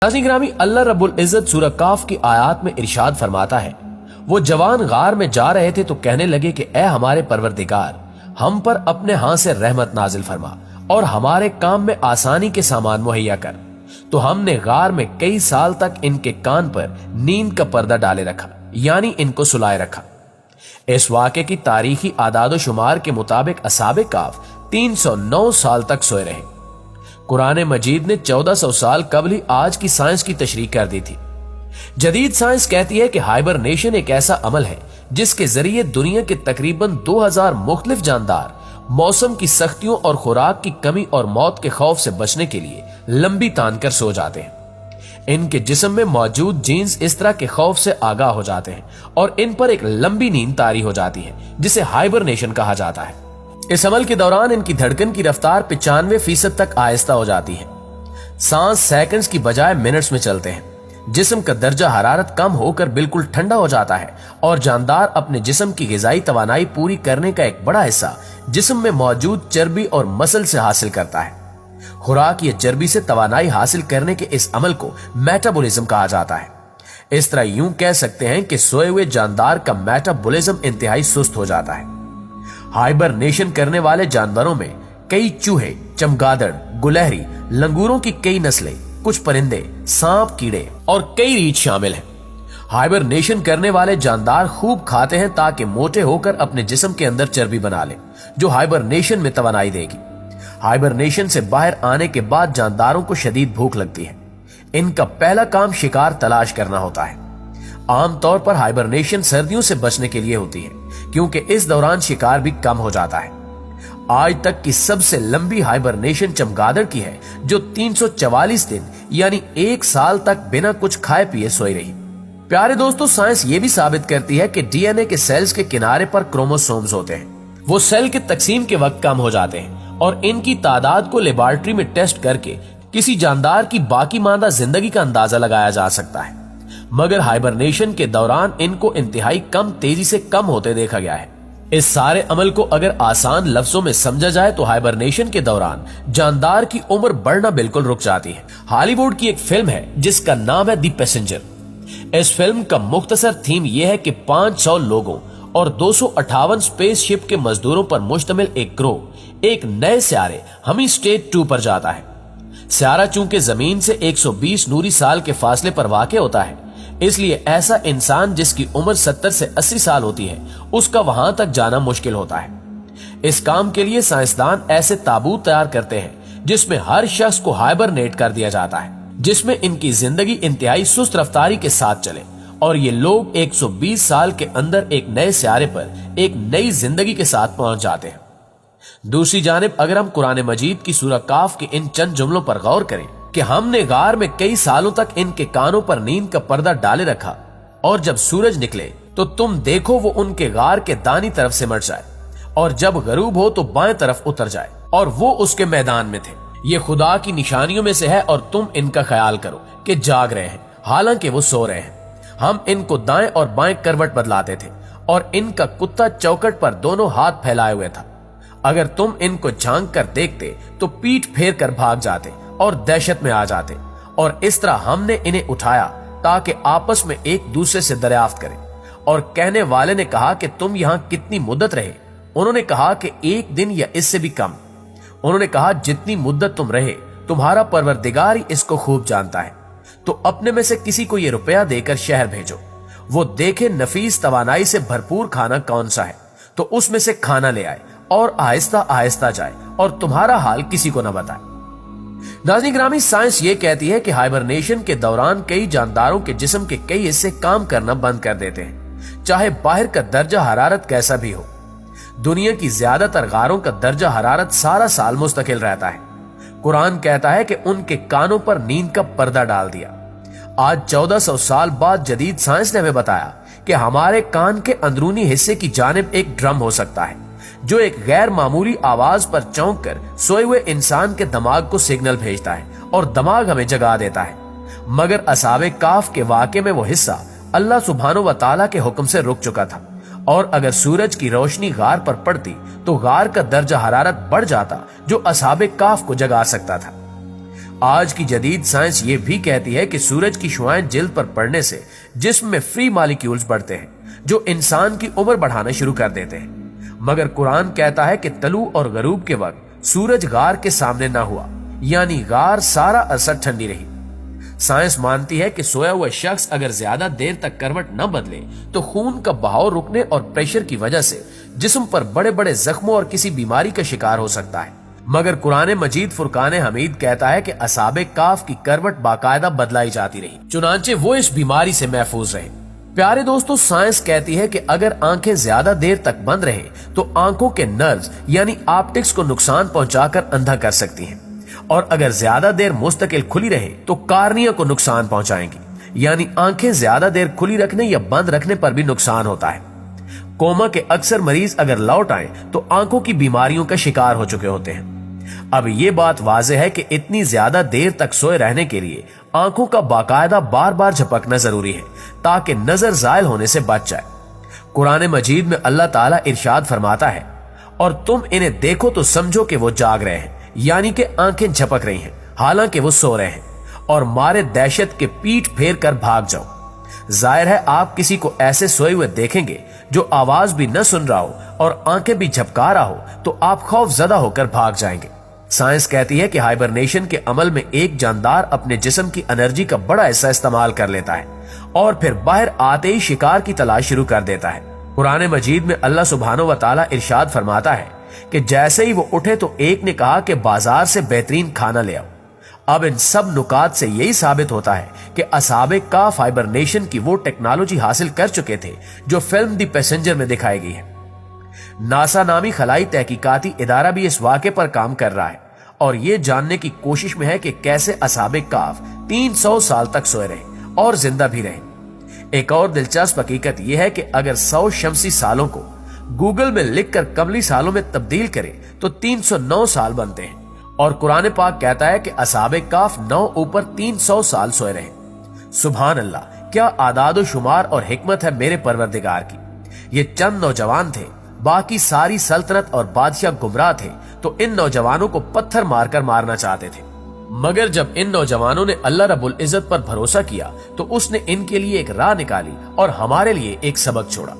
नाज़रीन ग्रामी, अल्लाह रब्बुल इज्जत सूरह काफ की आयत में इरशाद फरमाता है, वो जवान गार में जा रहे थे तो कहने लगे कि ए हमारे परवरदिगार, हम पर अपने हाथ से रहमत नाजिल फरमा और हमारे काम में आसानी के सामान मुहैया कर। तो हमने गार में कई साल तक इनके कान पर नींद का पर्दा डाले रखा, यानी इनको सुलाए रखा। इस वाक़े की तारीखी आदाद शुमार के मुताबिक असहाबे काफ 309 साल तक सोए रहे। कुरान मजीद ने 1400 साल कबल ही आज की साइंस की तशरीह कर दी थी। जदीद साइंस कहती है कि हाइबरनेशन एक ऐसा अमल है जिसके जरिए दुनिया के तकरीबन 2000 मुख्तलिफ जानदार मौसम की सख्तियों और खुराक की कमी और मौत के खौफ से बचने के लिए लंबी तान कर सो जाते हैं। इनके जिस्म में मौजूद जीन्स इस तरह के खौफ से आगाह हो जाते हैं और इन पर एक लंबी नींद तारी हो जाती है, जिसे हाइबरनेशन कहा जाता है। इस अमल के दौरान इनकी धड़कन की रफ्तार 95% तक आहिस्ता हो जाती है। सांस सेकंड्स की बजाय मिनट्स में चलते हैं। जिस्म का दर्जा हरारत कम होकर बिल्कुल ठंडा हो जाता है और जानदार अपने जिस्म की ग़िज़ाई तवानाई पूरी करने का एक बड़ा हिस्सा जिस्म में मौजूद चर्बी और मसल से हासिल करता है। खुराक या चर्बी से तवानाई हासिल करने के इस अमल को मेटाबॉलिज्म कहा जाता है। इस तरह यूं कह सकते हैं कि सोए हुए जानदार का मेटाबॉलिज्म इंतहाई सुस्त हो जाता है। हाइबरनेशन करने वाले जानवरों में कई चूहे, चमगादड़, गुलहरी, लंगूरों की कई नस्लें, कुछ परिंदे, सांप, कीड़े और कई रीछ शामिल हैं। हाइबरनेशन करने वाले जानदार खूब खाते हैं ताकि मोटे होकर अपने जिस्म के अंदर चर्बी बना लें, जो हाइबरनेशन में तवानाई देगी। हाइबरनेशन से बाहर आने के बाद जानदारों को शदीद भूख लगती है। इनका पहला काम शिकार तलाश करना होता है। आमतौर पर हाइबरनेशन सर्दियों से बचने के लिए होती है, क्योंकि इस दौरान शिकार भी कम हो जाता है। आज तक की सबसे लंबी हाइबरनेशन चमगादड़ की है, जो 344 दिन यानी 1 साल तक बिना कुछ खाए पिए सोई रही। प्यारे दोस्तों, साइंस ये भी साबित करती है कि डीएनए के सेल्स के किनारे पर क्रोमोसोम्स होते हैं। वो सेल के तकसीम के वक्त कम हो जाते हैं और इनकी तादाद को लेबोरेटरी में टेस्ट करके किसी जानदार की बाकी मादा जिंदगी का अंदाजा लगाया जा सकता है। मगर हाइबरनेशन के दौरान इनको इंतहाई कम तेजी से कम होते देखा गया है। इस सारे अमल को अगर आसान लफ्जों में समझा जाए तो हाइबरनेशन के दौरान जानदार की उम्र बढ़ना बिल्कुल रुक जाती है। हॉलीवुड की एक फिल्म है जिसका नाम है दी पैसेंजर। इस फिल्म का मुख्तसर थीम यह है कि 500 लोगों और 258 स्पेसशिप के मजदूरों पर मुश्तमिल एक ग्रोह एक नए सियारे हमी स्टेट 2 पर जाता है। सियारा चूंकि जमीन से 120 नूरी साल के फासले पर वाक़ होता है, इसलिए ऐसा इंसान जिसकी उम्र 70 से 80 साल होती है, उसका वहां तक जाना मुश्किल होता है। इस काम के लिए साइंसदान ऐसे ताबूत तैयार करते हैं जिसमें हर शख्स को हाइबरनेट कर दिया जाता है, जिसमें इनकी जिंदगी इंतहाई सुस्त रफ्तारी के साथ चले और ये लोग 120 साल के अंदर एक नए सियारे पर एक नई जिंदगी के साथ पहुंच जाते हैं। दूसरी जानिब अगर हम कुरान मजीद की सूरह काफ के इन चंद जुमलों पर गौर करें कि हमने गार में कई सालों तक इनके कानों पर नींद का पर्दा डाले रखा और जब सूरज निकले तो तुम देखो वो उनके गार के दानी तरफ सिमट जाए और जब गरूब हो तो बाएं तरफ उतर जाए और वो उसके मैदान में थे। ये खुदा की निशानियों में से है और तुम इनका ख्याल करो कि जाग रहे हैं, हालांकि वो सो रहे हैं। हम इनको दाएं और बाएं करवट बदलाते थे और इनका कुत्ता चौकट पर दोनों हाथ फैलाए हुए था। अगर तुम इनको झांक कर देखते तो पीठ फेर कर भाग जाते और दहशत में आ जाते, और इस तरह हमने इन्हें उठाया ताकि आपस में एक दूसरे से दरियाफ्त करें। और कहने वाले ने कहा कि तुम यहाँ कितनी मुद्दत रहे? उन्होंने कहा कि 1 दिन या इससे भी कम। उन्होंने कहा जितनी मुद्दत तुम रहे तुम्हारा परवरदिगार ही इसको खूब जानता है। तो अपने में से किसी को ये रुपया देकर शहर भेजो, वो देखे नफीस तवानाई से भरपूर खाना कौन सा है तो उसमें से खाना ले आए और आहिस्ता आहिस्ता जाए और तुम्हारा हाल किसी को न बताए। नाज़रीन ग्रामी, साइंस ये कहती है कि हाइबरनेशन के दौरान कई जानदारों के जिस्म के कई हिस्से काम करना बंद कर देते हैं, चाहे बाहर का दर्जा हरारत कैसा भी हो। दुनिया की ज्यादातर गारों का दर्जा हरारत सारा साल मुस्तकिल रहता है। कुरान कहता है कि उनके कानों पर नींद का पर्दा डाल दिया। आज 1400 साल बाद जदीद साइंस ने हमें बताया कि हमारे कान के अंदरूनी हिस्से की जानिब एक ड्रम हो सकता है जो एक गैर मामूली आवाज पर चौंक कर सोए हुए इंसान के दिमाग को सिग्नल भेजता है और दिमाग हमें जगा देता है। मगर असहाबे काफ के वाक़े में वो हिस्सा अल्लाह सुब्हानो व तआला के हुक्म से रुक चुका था, और अगर सूरज की रोशनी गार पर पड़ती तो गार का दर्जा हरारत बढ़ जाता जो असहाबे काफ को जगा सकता था। آج کی جدید سائنس یہ بھی کہتی ہے کہ سورج کی شعاعیں جلد پر پڑنے سے جسم میں فری مالیکیولز بڑھتے ہیں جو انسان کی عمر بڑھانا شروع کر دیتے ہیں، مگر قرآن کہتا ہے کہ طلوع اور غروب کے وقت سورج غار کے سامنے نہ ہوا، یعنی غار سارا عرصہ ٹھنڈی رہی۔ سائنس مانتی ہے کہ سویا ہوا شخص اگر زیادہ دیر تک کروٹ نہ بدلے تو خون کا بہاؤ رکنے اور پریشر کی وجہ سے جسم پر بڑے بڑے زخموں اور کسی بیماری کا شکار ہو سکتا ہے، مگر قرآن مجید فرقان حمید کہتا ہے کہ اصحاب کاف کی کروٹ باقاعدہ بدلائی جاتی رہی، چنانچہ وہ اس بیماری سے محفوظ رہے۔ پیارے دوستو، سائنس کہتی ہے کہ اگر آنکھیں زیادہ دیر تک بند رہیں تو آنکھوں کے نروز یعنی آپٹکس کو نقصان پہنچا کر اندھا کر سکتی ہیں، اور اگر زیادہ دیر مستقل کھلی رہے تو کارنیا کو نقصان پہنچائیں گی، یعنی آنکھیں زیادہ دیر کھلی رکھنے یا بند رکھنے پر بھی نقصان ہوتا ہے۔ کوما کے اکثر مریض اگر لوٹ آئیں تو آنکھوں کی بیماریوں کا شکار ہو چکے ہوتے ہیں۔ اب یہ بات واضح ہے کہ اتنی زیادہ دیر تک سوئے رہنے کے لیے آنکھوں کا باقاعدہ بار بار جھپکنا ضروری ہے تاکہ نظر زائل ہونے سے بچ جائے۔ قرآن مجید میں اللہ تعالیٰ ارشاد فرماتا ہے، اور تم انہیں دیکھو تو سمجھو کہ وہ جاگ رہے ہیں، یعنی کہ آنکھیں جھپک رہی ہیں حالانکہ وہ سو رہے ہیں، اور مارے دہشت کے پیٹ پھیر کر بھاگ جاؤ۔ ظاہر ہے آپ کسی کو ایسے سوئے ہوئے دیکھیں گے جو آواز بھی نہ سن رہا ہو اور آنکھیں بھی جھپکا رہا ہو تو آپ خوف زدہ ہو کر بھاگ جائیں گے۔ سائنس کہتی ہے کہ ہائبرنیشن کے عمل میں ایک جاندار اپنے جسم کی انرجی کا بڑا حصہ استعمال کر لیتا ہے اور پھر باہر آتے ہی شکار کی تلاش شروع کر دیتا ہے۔ قرآن مجید میں اللہ سبحانہ و تعالیٰ ارشاد فرماتا ہے کہ جیسے ہی وہ اٹھے تو ایک نے کہا کہ بازار سے بہترین کھانا لے آؤ۔ اب ان سب نکات سے یہی ثابت ہوتا ہے کہ اصحاب کاف ہائبرنیشن کی وہ ٹیکنالوجی حاصل کر چکے تھے جو فلم دی پیسنجر میں دکھائی گئی ہے۔ ناسا نامی خلائی تحقیقاتی ادارہ بھی اس واقعے پر کام کر رہا ہے اور یہ جاننے کی کوشش میں ہے کہ کیسے اصحاب کاف 300 سال تک سوئے رہے اور زندہ بھی رہے۔ ایک اور دلچسپ حقیقت یہ ہے کہ اگر 100 شمسی سالوں کو گوگل میں لکھ کر قمری سالوں میں تبدیل کرے تو 309 سال بنتے ہیں، اور قرآن پاک کہتا ہے کہ اصحاب کاف 9 اوپر 300 سال سوئے رہے۔ سبحان اللہ، کیا اعداد و شمار اور حکمت ہے میرے پروردگار کی۔ یہ چند نوجوان تھے، باقی ساری سلطنت اور بادشاہ گمراہ تھے تو ان نوجوانوں کو پتھر مار کر مارنا چاہتے تھے، مگر جب ان نوجوانوں نے اللہ رب العزت پر بھروسہ کیا تو اس نے ان کے لیے ایک راہ نکالی اور ہمارے لیے ایک سبق چھوڑا۔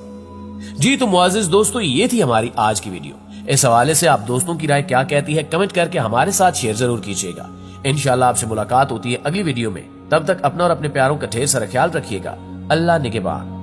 جی تو معزز دوستو، یہ تھی ہماری آج کی ویڈیو۔ اس حوالے سے آپ دوستوں کی رائے کیا کہتی ہے کمنٹ کر کے ہمارے ساتھ شیئر ضرور کیجیے گا۔ انشاءاللہ آپ سے ملاقات ہوتی ہے اگلی ویڈیو میں، تب تک اپنا اور اپنے پیاروں کا ڈھیر سارا خیال رکھیے گا۔ اللہ نگہبان۔